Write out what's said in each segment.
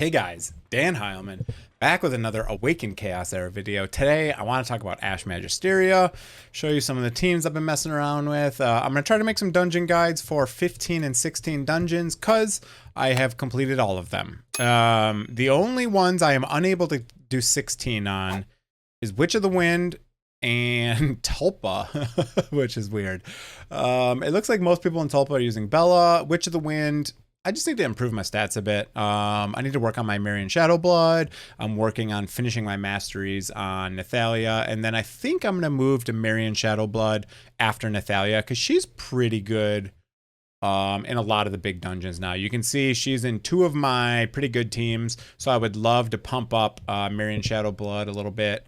Hey guys, DanHeilman, back with another Awaken Chaos Era video. Today, I want to talk about Ash Magisteria, show you some of the teams I've been messing around with. I'm going to try to make some dungeon guides for 15 and 16 dungeons, because I have completed all of them. The only ones I am unable to do 16 on is Witch of the Wind and Tulpa, which is weird. It looks like most people in Tulpa are using Bella. Witch of the Wind, I just need to improve my stats a bit. I need to work on my Marian Shadowblood. I'm working on finishing my masteries on Nathalia. And then I think I'm going to move to Marian Shadowblood after Nathalia, because she's pretty good in a lot of the big dungeons now. You can see she's in 2 of my pretty good teams. So I would love to pump up Marian Shadowblood a little bit.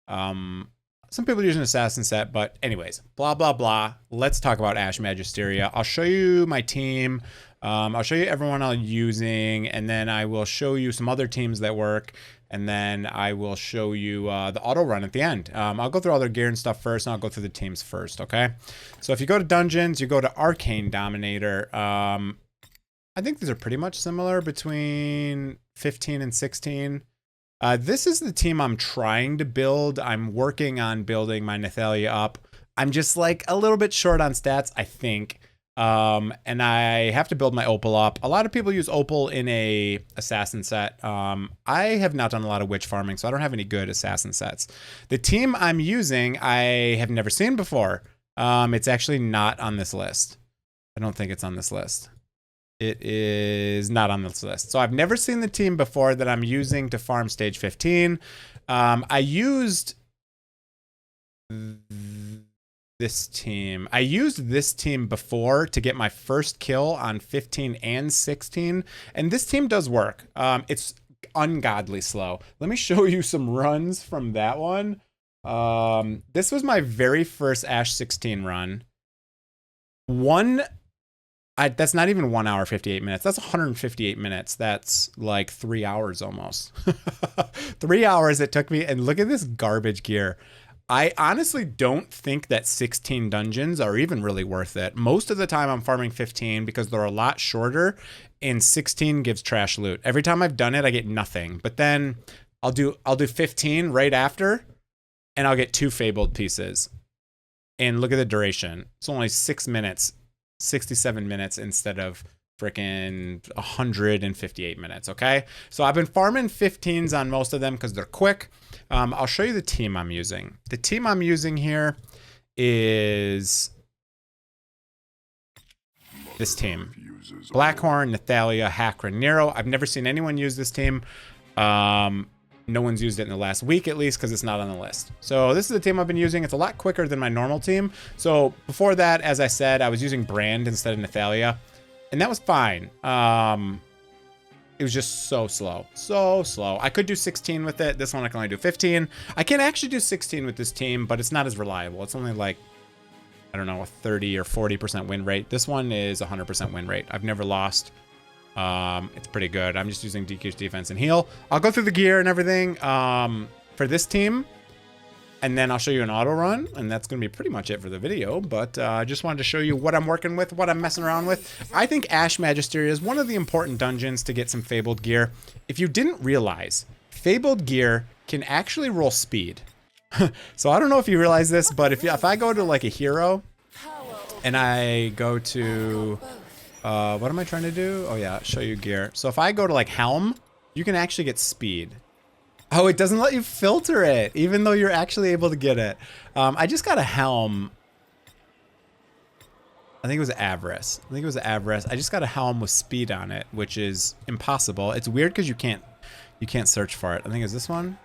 Some people use an assassin set, but anyways, blah, blah, blah. Let's talk about Ash Magisteria. I'll show you my team. I'll show you everyone I'm using, and then I will show you some other teams that work, and then I will show you the auto run at the end. I'll go through all their gear and stuff first, and I'll go through the teams first, okay? So if you go to dungeons, you go to Arcane Dominator. I think these are pretty much similar between 15 and 16. This is the team I'm trying to build. I'm working on building my Nathalia up. I'm just like a little bit short on stats, I think. And I have to build my Opal up. A lot of people use Opal in a assassin set. I have not done a lot of witch farming, so I don't have any good assassin sets. The team I'm using, I have never seen before. It's actually not on this list. I don't think it's on this list. It is not on this list. So I've never seen the team before that I'm using to farm stage 15. I used this team. I used this team before to get my first kill on 15 and 16. And this team does work. It's ungodly slow. Let me show you some runs from that one. This was my very first Ash 16 run. That's not even 1 hour, 58 minutes. That's 158 minutes. That's like 3 hours almost. 3 hours it took me. And look at this garbage gear. I honestly don't think that 16 dungeons are even really worth it. Most of the time I'm farming 15 because they're a lot shorter, and 16 gives trash loot. Every time I've done it, I get nothing. But then I'll do 15 right after, and I'll get 2 fabled pieces. And look at the duration. It's only 6 minutes, 67 minutes instead of freaking 158 minutes, okay? So I've been farming 15s on most of them because they're quick. I'll show you the team I'm using. The team I'm using here is this team. Blackhorn, Nathalia, Hakra, Nero. I've never seen anyone use this team. No one's used it in the last week, at least, because it's not on the list. So this is the team I've been using. It's a lot quicker than my normal team. So before that, as I said, I was using Brand instead of Nathalia, and that was fine. It was just so slow. So slow. I could do 16 with it. This one I can only do 15. I can actually do 16 with this team, but it's not as reliable. It's only like, I don't know, a 30 or 40% win rate. This one is 100% win rate. I've never lost. It's pretty good. I'm just using DQ's defense and heal. I'll go through the gear and everything for this team, and then I'll show you an auto run, and that's going to be pretty much it for the video. But I just wanted to show you what I'm working with, what I'm messing around with. I think Ash Magisteria is one of the important dungeons to get some fabled gear. If you didn't realize, fabled gear can actually roll speed. So I don't know if you realize this, but if I go to like a hero and I go to what am I trying to do? Oh yeah, show you gear. So if I go to like Helm, you can actually get speed. Oh, it doesn't let you filter it, even though you're actually able to get it. I just got a Helm. I think it was Avarice. I just got a Helm with speed on it, which is impossible. It's weird because you can't search for it. I think it's this one.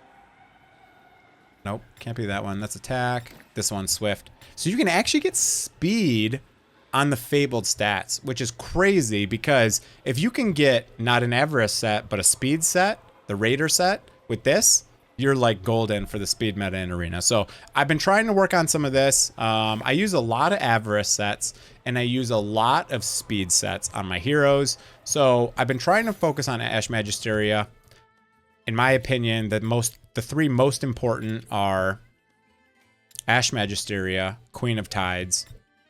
Nope, can't be that one. That's attack. This one's swift. So you can actually get speed on the fabled stats, which is crazy, because if you can get not an Avarice set, but a speed set, the Raider set, with this, you're like golden for the speed meta in Arena. So I've been trying to work on some of this. I use a lot of Avarice sets, and I use a lot of speed sets on my heroes. So I've been trying to focus on Ash Magisteria. In my opinion, the 3 most important are Ash Magisteria, Queen of Tides,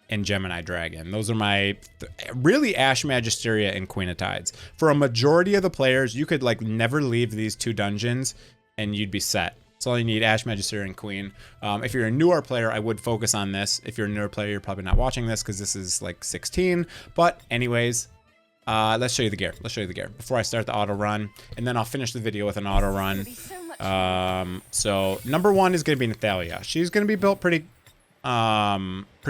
and Gemini Dragon. Those are my really Ash Magisteria and Queen of Tides. For a majority of the players, you could like never leave these 2 dungeons and you'd be set. That's all you need, Ash Magisteria and Queen. If you're a newer player, I would focus on this. If you're a newer player, you're probably not watching this because this is like 16. But anyways, let's show you the gear. Let's show you the gear before I start the auto run, and then I'll finish the video with an auto run. So number 1 is going to be Nathalia. She's going to be built pretty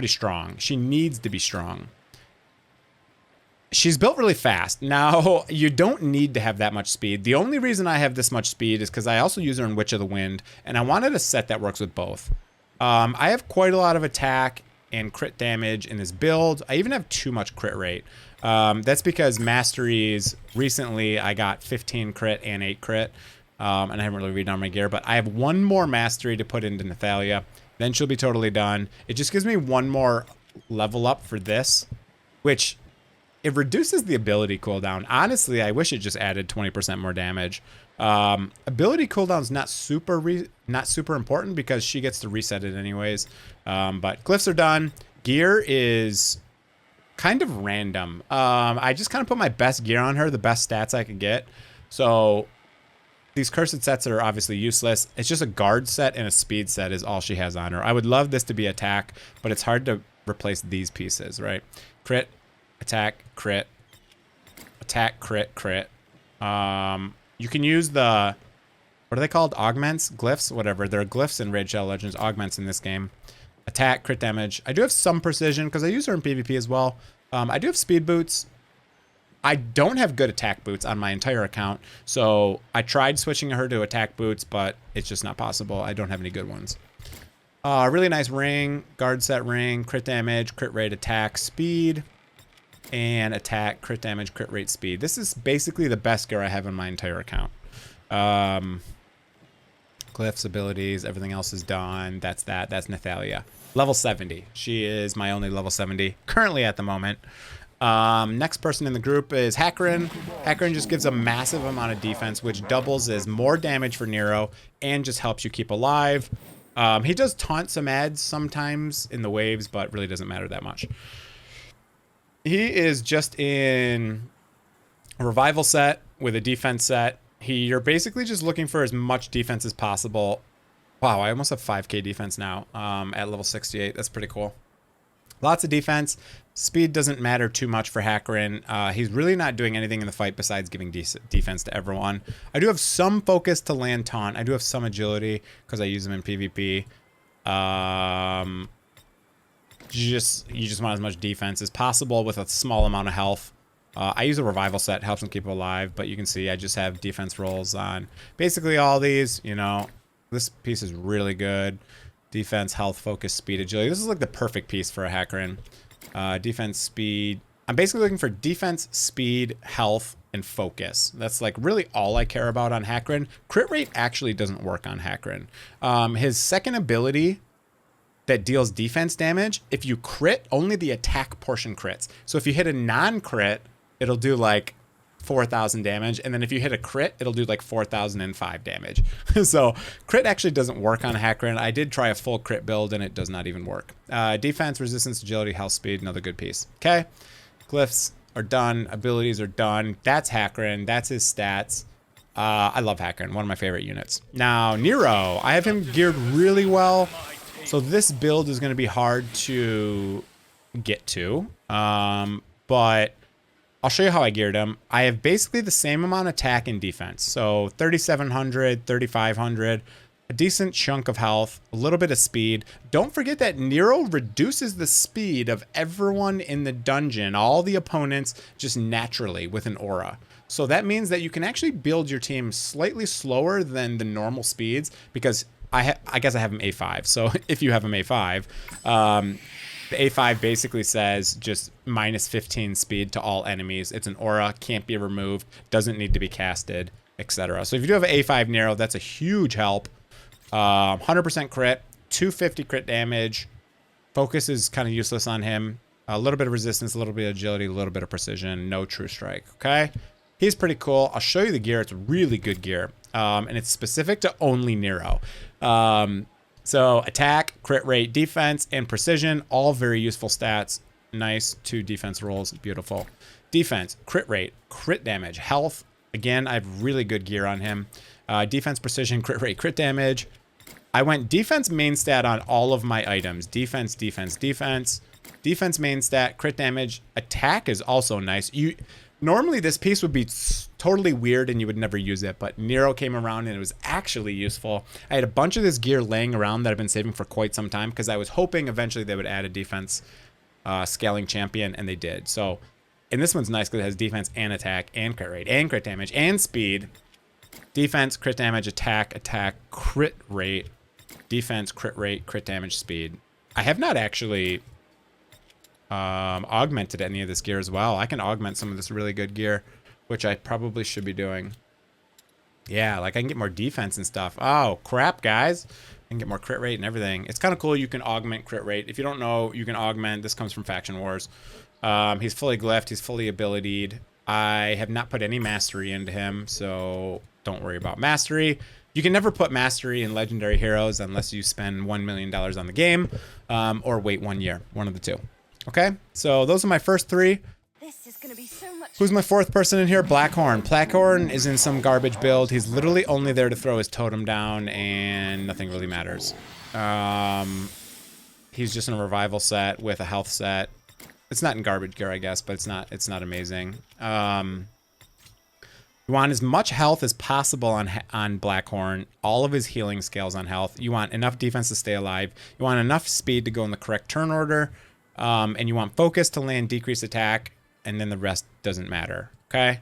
strong. She needs to be strong. She's built really fast. Now, you don't need to have that much speed. The only reason I have this much speed is because I also use her in Witch of the Wind, and I wanted a set that works with both. I have quite a lot of attack and crit damage in this build. I even have too much crit rate. That's because masteries, recently I got 15 crit and 8 crit, and I haven't really redone my gear, but I have 1 more mastery to put into Nathalia. Then she'll be totally done. It just gives me 1 more level up for this, which it reduces the ability cooldown. Honestly, I wish it just added 20% more damage. Ability cooldown's not super important because she gets to reset it anyways. But glyphs are done. Gear is kind of random. I just kind of put my best gear on her, the best stats I could get. So these cursed sets are obviously useless. It's just a guard set and a speed set is all she has on her. I would love this to be attack, but it's hard to replace these pieces, right? Crit, attack, crit, attack, crit, crit. You can use the, what are they called? Augments, glyphs, whatever. There are glyphs in Raid Shadow Legends, augments in this game. Attack, crit damage. I do have some precision because I use her in PvP as well. I do have speed boots. I don't have good attack boots on my entire account, so I tried switching her to attack boots, but it's just not possible. I don't have any good ones. Really nice ring, guard set ring, crit damage, crit rate, attack, speed, and attack, crit damage, crit rate, speed. This is basically the best gear I have in my entire account. Glyphs, abilities, everything else is done. That's that. That's Nathalia. Level 70. She is my only level 70 currently at the moment. Next person in the group is Hackerin. Hackerin just gives a massive amount of defense, which doubles as more damage for Nero and just helps you keep alive. He does taunt some ads sometimes in the waves, but really doesn't matter that much. He is just in a revival set with a defense set. You're basically just looking for as much defense as possible. Wow, I almost have 5k defense now at level 68. That's pretty cool. Lots of defense. Speed doesn't matter too much for Hackerin. He's really not doing anything in the fight besides giving defense to everyone. I do have some focus to land taunt. I do have some agility because I use them in PvP. You just want as much defense as possible with a small amount of health. I use a revival set, helps them keep alive, but you can see I just have defense rolls on basically all these. You know, this piece is really good. Defense, health, focus, speed, agility. This is like the perfect piece for a Hackerin. Defense, speed. I'm basically looking for defense, speed, health, and focus. That's like really all I care about on Hackerin. Crit rate actually doesn't work on Hackerin. His second ability that deals defense damage, if you crit, only the attack portion crits. So if you hit a non-crit, it'll do like 4,000 damage, and then if you hit a crit, it'll do like 4,005 damage. So crit actually doesn't work on Hackerin. I did try a full crit build, and it does not even work. Defense, resistance, agility, health, speed, another good piece. Okay, glyphs are done, abilities are done. That's Hackerin. That's his stats. I love Hackerin, one of my favorite units. Now Nero, I have him geared really well, so this build is going to be hard to get to, but I'll show you how I geared him. I have basically the same amount of attack and defense. So 3,700, 3,500, a decent chunk of health, a little bit of speed. Don't forget that Nero reduces the speed of everyone in the dungeon, all the opponents, just naturally with an aura. So that means that you can actually build your team slightly slower than the normal speeds, because I guess I have him A5. So if you have him A5, the A5 basically says just minus 15 speed to all enemies. It's an aura, can't be removed, doesn't need to be casted, etc. So if you do have an A5 Nero, that's a huge help. 100% crit, 250 crit damage. Focus is kind of useless on him. A little bit of resistance, a little bit of agility, a little bit of precision, no true strike. Okay, he's pretty cool. I'll show you the gear. It's really good gear, and it's specific to only Nero. So attack, crit rate, defense, and precision, all very useful stats. Nice. 2 defense rolls. Beautiful. Defense, crit rate, crit damage, health. Again, I have really good gear on him. Defense, precision, crit rate, crit damage. I went defense main stat on all of my items. Defense, defense, defense. Defense main stat, crit damage. Attack is also nice. Normally this piece would be totally weird and you would never use it, but Nero came around and it was actually useful. I had a bunch of this gear laying around that I've been saving for quite some time because I was hoping eventually they would add a defense scaling champion, and they did. So, and this one's nice because it has defense and attack and crit rate and crit damage and speed. Defense, crit damage, attack, crit rate, defense, crit rate, crit damage, speed. I have not actually augmented any of this gear as well. I can augment some of this really good gear, which I probably should be doing. Yeah, like I can get more defense and stuff. Oh, crap, guys. I can get more crit rate and everything. It's kind of cool you can augment crit rate. If you don't know, you can augment. This comes from Faction Wars. He's fully glyphed. He's fully abilitied. I have not put any mastery into him, so don't worry about mastery. You can never put mastery in legendary heroes unless you spend $1 million on the game or wait 1 year. One of the two. Okay, so those are my first 3. This is gonna be so much. Who's my 4th person in here? Blackhorn. Blackhorn is in some garbage build. He's literally only there to throw his totem down, and nothing really matters. He's just in a revival set with a health set. It's not in garbage gear, I guess, but it's not amazing. You want as much health as possible on Blackhorn. All of his healing scales on health. You want enough defense to stay alive. You want enough speed to go in the correct turn order. And you want focus to land decreased attack, and then the rest doesn't matter. Okay.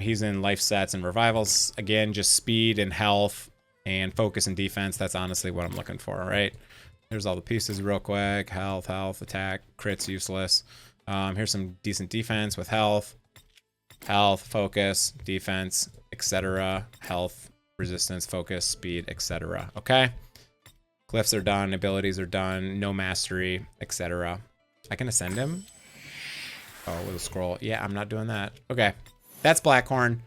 He's in life sets and revivals. Again, just speed and health and focus and defense. That's honestly what I'm looking for, right? Here's all the pieces real quick. Health, attack, crit's useless. Here's some decent defense with health, focus, defense, etc. Health, resistance, focus, speed, etc. Okay. Glyphs are done, abilities are done, no mastery, etc. I can ascend him. Oh, with a scroll. Yeah, I'm not doing that. Okay, that's Blackhorn.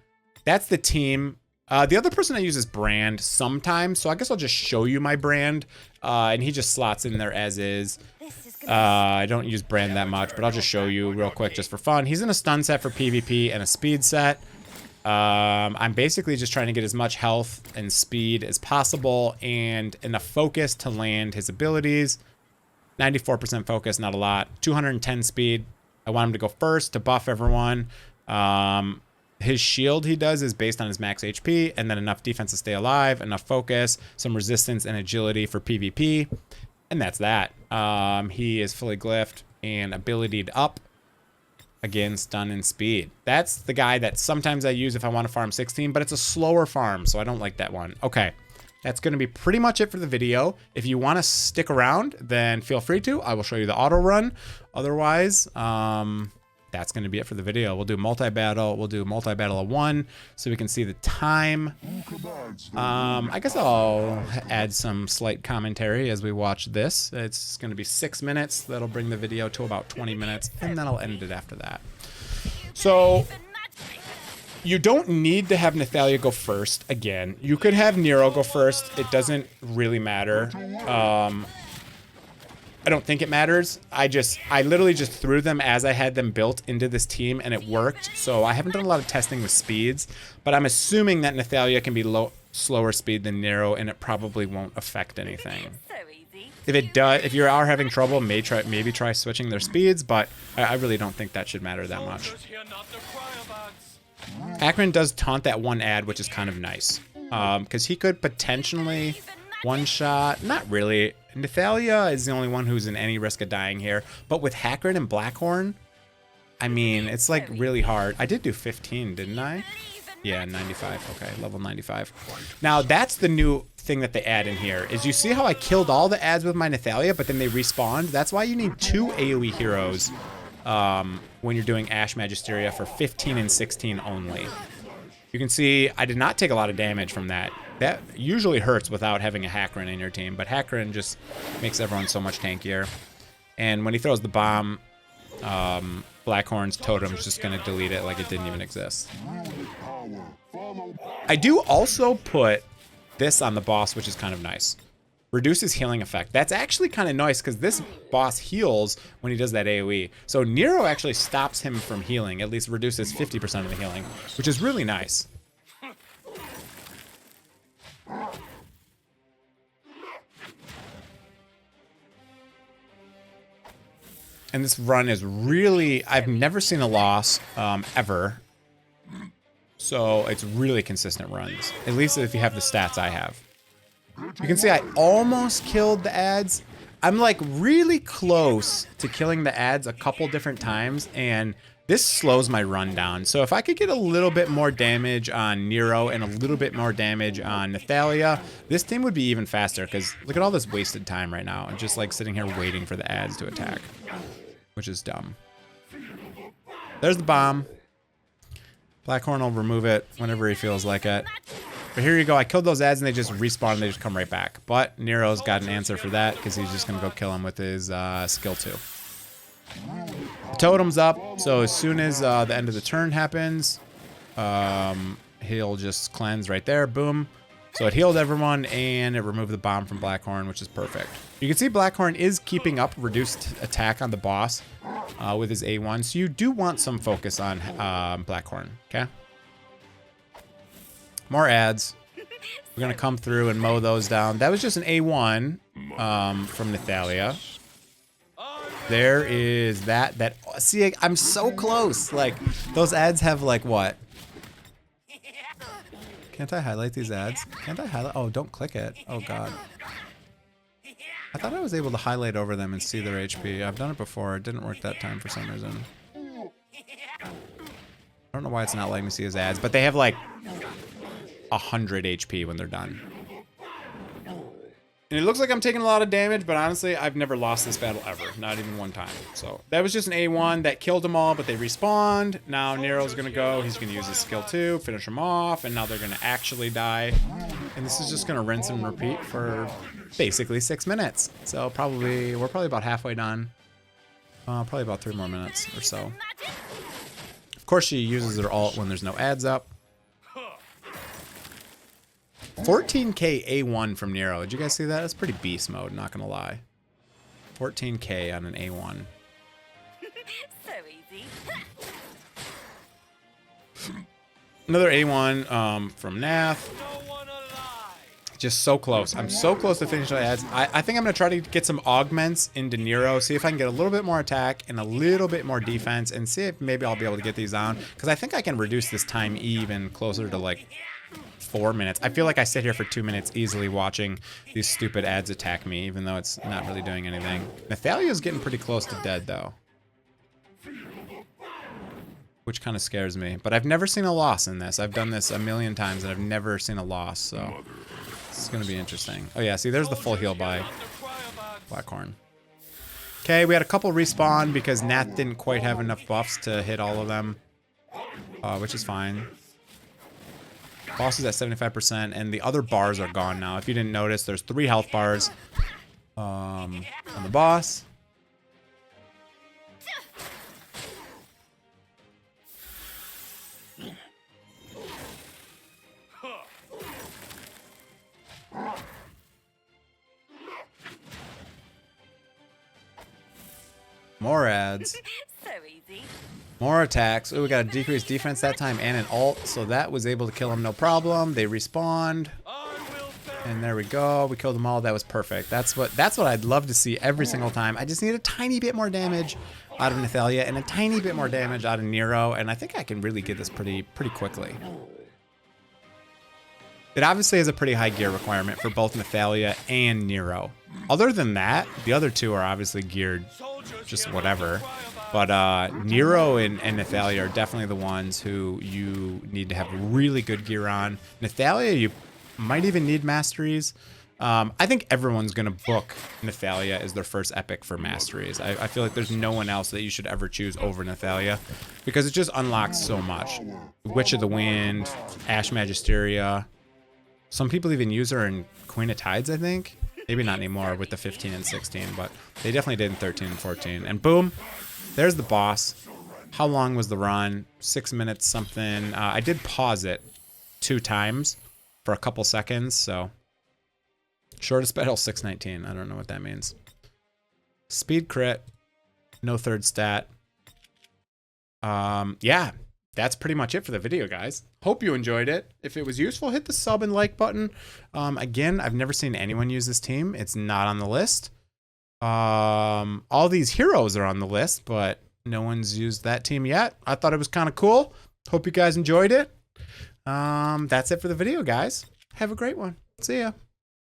That's the team. The other person I use is Brand sometimes, so I guess I'll just show you my Brand. And he just slots in there as is. I don't use Brand that much, but I'll just show you real quick just for fun. He's in a stun set for PvP and a speed set. I'm basically just trying to get as much health and speed as possible and enough focus to land his abilities. 94% focus, not a lot. 210 speed. I want him to go first to buff everyone. His shield he does is based on his max HP, and then enough defense to stay alive, enough focus, some resistance and agility for PvP, and that's that. He is fully glyphed and abilitied up. Again, stun and speed. That's the guy that sometimes I use if I want to farm 16, but it's a slower farm, so I don't like that one. Okay, that's going to be pretty much it for the video. If you want to stick around, then feel free to. I will show you the auto run. Otherwise, that's going to be it for the video. We'll do multi-battle. We'll do multi-battle of 1 so we can see the time. I guess I'll add some slight commentary as we watch this. It's going to be 6 minutes. That'll bring the video to about 20 minutes, and then I'll end it after that. So you don't need to have Nathalia go first again. You could have Nero go first. It doesn't really matter. I don't think it matters. I literally just threw them as I had them built into this team, and it worked. So I haven't done a lot of testing with speeds, but I'm assuming that Nathalia can be slower speed than Nero, and it probably won't affect anything. If it does, if you are having trouble, maybe try switching their speeds, but I really don't think that should matter that much. Akron does taunt that one ad, which is kind of nice, because he could potentially one-shot. Not really. Nathalia is the only one who's in any risk of dying here. But with Hakron and Blackhorn, I mean, it's like really hard. I did do 15, didn't I? Yeah, 95. Okay, level 95. Now, that's the new thing that they add in here, is you see how I killed all the ads with my Nathalia, but then they respawned? That's why you need 2 AoE heroes when you're doing Ash Magisteria for 15 and 16 only. You can see I did not take a lot of damage from that. That usually hurts without having a Hakron in your team, but Hakron just makes everyone so much tankier. And when he throws the bomb, Blackhorn's totem's just going to delete it like it didn't even exist. I do also put this on the boss, which is kind of nice. Reduces healing effect. That's actually kind of nice because this boss heals when he does that AoE. So Nero actually stops him from healing, at least reduces 50% of the healing, which is really nice. And this run is really, I've never seen a loss ever. So it's really consistent runs, at least if you have the stats I have. You can see I almost killed the ads. I'm like really close to killing the ads a couple different times, and this slows my run down. So if I could get a little bit more damage on Nero and a little bit more damage on Nathalia, this team would be even faster, because look at all this wasted time right now. I'm just like sitting here waiting for the ads to attack, which is dumb. There's the bomb. Blackhorn will remove it whenever he feels like it. But here you go. I killed those ads and they just respawn and they just come right back. But Nero's got an answer for that because he's just going to go kill him with his skill 2. The totem's up. So as soon as the end of the turn happens, he'll just cleanse right there. Boom. So it healed everyone and it removed the bomb from Blackhorn, which is perfect. You can see Blackhorn is keeping up reduced attack on the boss with his A1. So you do want some focus on Blackhorn, okay? More ads. We're going to come through and mow those down. That was just an A1 from Nathalia. There is that. See, I'm so close. Like, those ads have like what? Can't I highlight these ads? Can't I highlight? Oh, don't click it. Oh, God. I thought I was able to highlight over them and see their HP. I've done it before. It didn't work that time for some reason. I don't know why it's not letting me see his ads, but they have like 100 HP when they're done. And it looks like I'm taking a lot of damage, but honestly, I've never lost this battle ever. Not even one time. So that was just an A1 that killed them all, but they respawned. Now Nero's going to go. He's going to use his skill 2, finish them off, and now they're going to actually die. And this is just going to rinse and repeat for basically 6 minutes. So we're probably about halfway done. Probably about 3 more minutes or so. Of course, she uses her ult when there's no ads up. 14k A1 from Nero. Did you guys see that? That's pretty beast mode, not gonna lie. 14k on an A1. So easy. Another A1 from Nath. Just so close. I'm so close to finishing the ads. I think I'm gonna try to get some augments into Nero, see if I can get a little bit more attack and a little bit more defense, and see if maybe I'll be able to get these on. Because I think I can reduce this time even closer to like 4 minutes. I feel like I sit here for 2 minutes easily watching these stupid ads attack me, even though it's not really doing anything. Nathalia's getting pretty close to dead, though. Which kind of scares me. But I've never seen a loss in this. I've done this a million times, and I've never seen a loss, so this is going to be interesting. Oh, yeah, see, there's the full heal by Blackhorn. Okay, we had a couple respawn because Nath didn't quite have enough buffs to hit all of them, which is fine. Boss is at 75%, and the other bars are gone now. If you didn't notice, there's 3 health bars on the boss. More ads. So easy. More attacks. Oh, we got a decreased defense that time and an ult, so that was able to kill him no problem. They respawned. And there we go. We killed them all. That was perfect. That's what I'd love to see every single time. I just need a tiny bit more damage out of Nathalia and a tiny bit more damage out of Nero, and I think I can really get this pretty quickly. It obviously has a pretty high gear requirement for both Nathalia and Nero. Other than that, the other two are obviously geared just whatever. But Nero and Nathalia are definitely the ones who you need to have really good gear on. Nathalia, you might even need masteries. I think everyone's going to book Nathalia as their first epic for masteries. I feel like there's no one else that you should ever choose over Nathalia because it just unlocks so much. Witch of the Wind, Ash Magisteria. Some people even use her in Queen of Tides, I think. Maybe not anymore with the 15 and 16, but they definitely did in 13 and 14. And boom, there's the boss. How long was the run? 6 minutes something. I did pause it 2 times for a couple seconds. So shortest battle 619. I don't know what that means. Speed crit, no third stat. Yeah, that's pretty much it for the video, guys. Hope you enjoyed it. If it was useful, hit the sub and like button. Again, I've never seen anyone use this team. It's not on the list. All these heroes are on the list, but no one's used that team yet. I thought it was kind of cool. Hope you guys enjoyed it. That's it for the video, guys. Have a great one. See ya.